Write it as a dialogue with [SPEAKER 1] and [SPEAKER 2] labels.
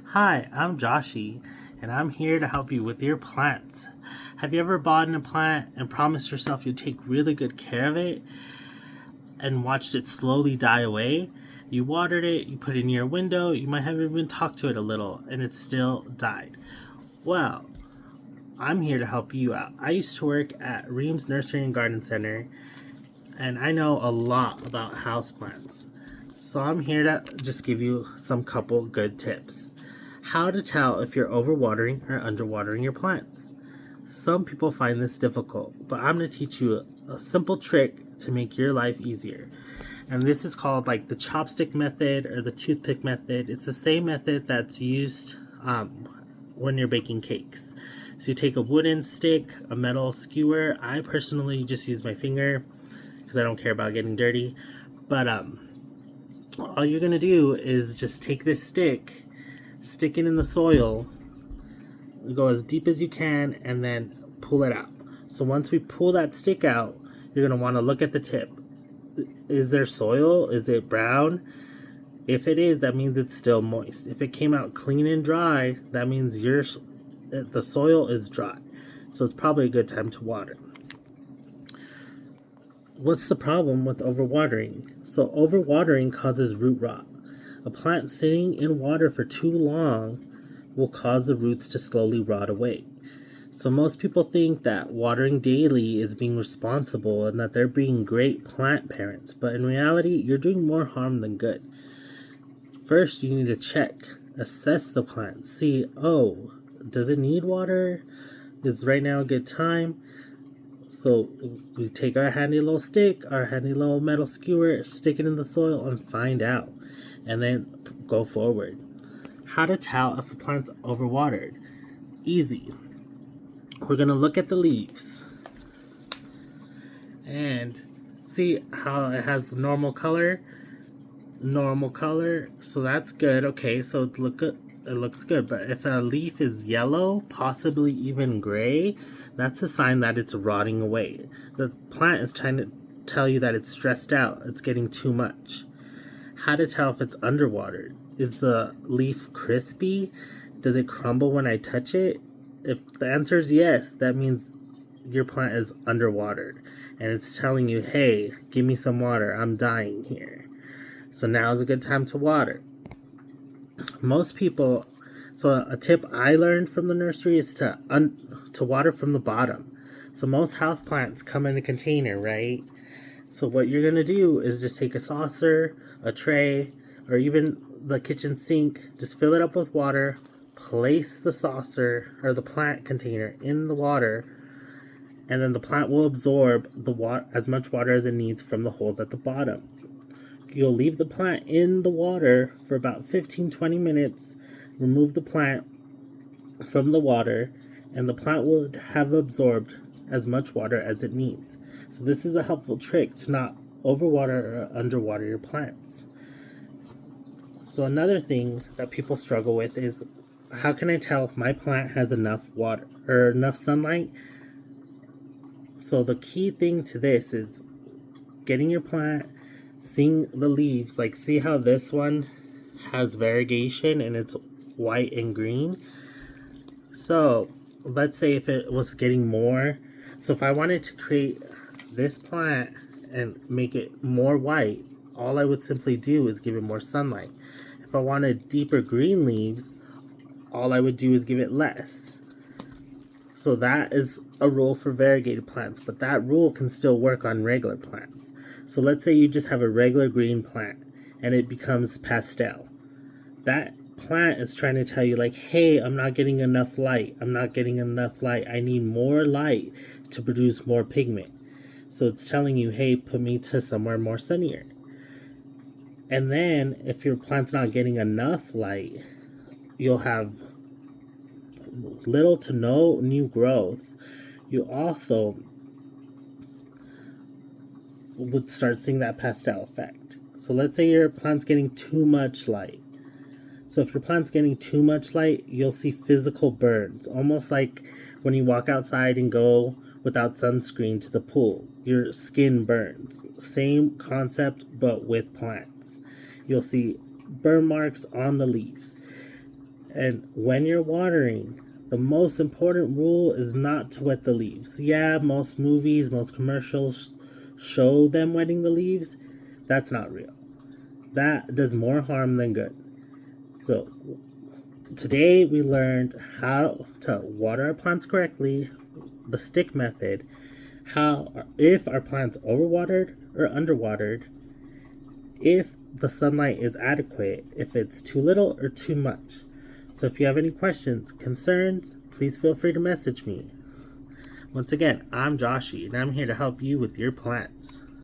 [SPEAKER 1] Hi, I'm Joshi, and I'm here to help you with your plants. Have you ever bought in a plant and promised yourself you'd take really good care of it and watched it slowly die away? You watered it, you put it in your window, you might have even talked to it a little, and it still died. Well, I'm here to help you out. I used to work at Reams Nursery and Garden Center, and I know a lot about houseplants. So I'm here to just give you some couple good tips. How to tell if you're overwatering or underwatering your plants. Some people find this difficult, but I'm going to teach you a simple trick to make your life easier. And this is called like the chopstick method or the toothpick method. It's the same method that's used when you're baking cakes. So you take a wooden stick, a metal skewer. I personally just use my finger because I don't care about getting dirty. But all you're gonna do is just take this stick, stick it in the soil, go as deep as you can, and then pull it out. So once we pull that stick out, you're gonna want to look at the tip. Is there soil? Is it brown? If it is, that means it's still moist. If it came out clean and dry, that means the soil is dry. So it's probably a good time to water. What's the problem with overwatering? So overwatering causes root rot. A plant sitting in water for too long will cause the roots to slowly rot away. So most people think that watering daily is being responsible and that they're being great plant parents, but in reality, you're doing more harm than good. First, you need to check, assess the plant, see, does it need water? Is right now a good time? So we take our handy little stick, our handy little metal skewer, stick it in the soil and find out, and then go forward. How to tell if a plant's overwatered? Easy. We're going to look at the leaves and see how it has normal color. So that's good. Okay, so it looks good. But if a leaf is yellow, possibly even gray, that's a sign that it's rotting away. The plant is trying to tell you that it's stressed out. It's getting too much. How to tell if it's underwatered? Is the leaf crispy? Does it crumble when I touch it? If the answer is yes, that means your plant is underwatered. And it's telling you, hey, give me some water. I'm dying here. So now is a good time to water. Most people, so a tip I learned from the nursery is to water from the bottom. So most houseplants come in a container, right? So what you're going to do is just take a saucer, a tray, or even the kitchen sink, just fill it up with water, place the saucer or the plant container in the water, and then the plant will absorb as much water as it needs from the holes at the bottom. You'll leave the plant in the water for about 15-20 minutes, remove the plant from the water, and the plant will have absorbed as much water as it needs. So this is a helpful trick to not overwater or underwater your plants. So another thing that people struggle with is, how can I tell if my plant has enough water or enough sunlight? So the key thing to this is getting your plant, seeing the leaves, like see how this one has variegation and it's white and green. So let's say if it was getting more, so if I wanted to create this plant and make it more white, all I would simply do is give it more sunlight. If I wanted deeper green leaves, all I would do is give it less. So that is a rule for variegated plants, but that rule can still work on regular plants. So let's say you just have a regular green plant and it becomes pastel. That plant is trying to tell you like, hey, I'm not getting enough light. I need more light to produce more pigment. So it's telling you, hey, put me to somewhere more sunnier. And then if your plant's not getting enough light, you'll have little to no new growth. You also would start seeing that pastel effect. So let's say your plant's getting too much light. So if your plant's getting too much light, you'll see physical burns, almost like when you walk outside and go without sunscreen to the pool. Your skin burns. Same concept, but with plants. You'll see burn marks on the leaves. And when you're watering, the most important rule is not to wet the leaves. Yeah, most movies, most commercials show them wetting the leaves. That's not real. That does more harm than good. So, today we learned how to water our plants correctly, the stick method, how if our plants overwatered or underwatered, if the sunlight is adequate, if it's too little or too much. So if you have any questions, concerns, please feel free to message me. Once again, I'm Joshi, and I'm here to help you with your plants.